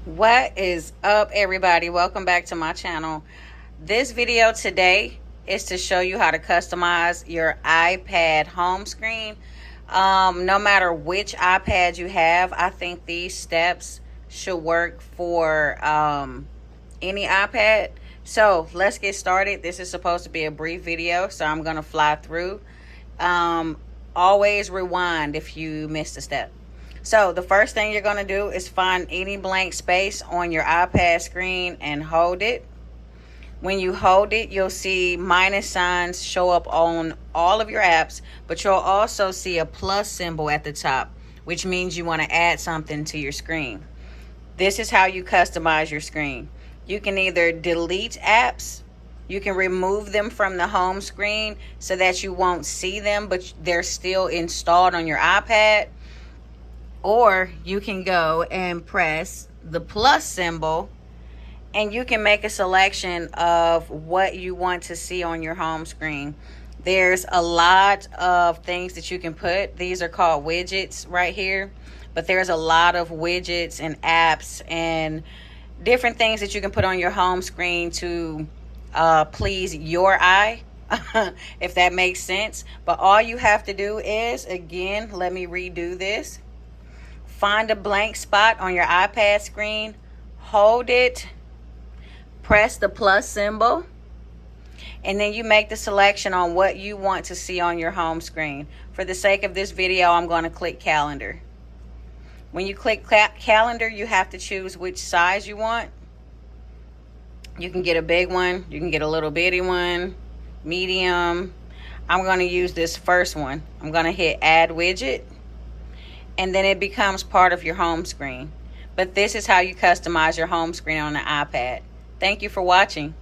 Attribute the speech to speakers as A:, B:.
A: What is up, everybody? Welcome back to my channel. This video today is to show you how to customize your iPad home screen. No matter which iPad you have, I think these steps should work for any iPad. So let's get started. This is supposed to be a brief video, so I'm going to fly through. Always rewind if you missed a step. So the first thing you're going to do is find any blank space on your iPad screen and hold it. When you hold it, you'll see minus signs show up on all of your apps, but you'll also see a plus symbol at the top, which means you want to add something to your screen. This is how you customize your screen. You can either delete apps, you can remove them from the home screen so that you won't see them, but they're still installed on your iPad. Or you can go and press the plus symbol and you can make a selection of what you want to see on your home screen. There's a lot of things that you can put. These are called widgets right here, but there's a lot of widgets and apps and different things that you can put on your home screen to please your eye. If that makes sense. But all you have to do is, again, let me redo this. Find a blank spot on your iPad screen, hold it, press the plus symbol, and then you make the selection on what you want to see on your home screen. For the sake of this video, I'm going to click calendar. When you click calendar, you have to choose which size you want. You can get a big one, you can get a little bitty one, medium. I'm going to use this first one. I'm going to hit add widget, and then it becomes part of your home screen. But this is how you customize your home screen on the iPad. Thank you for watching.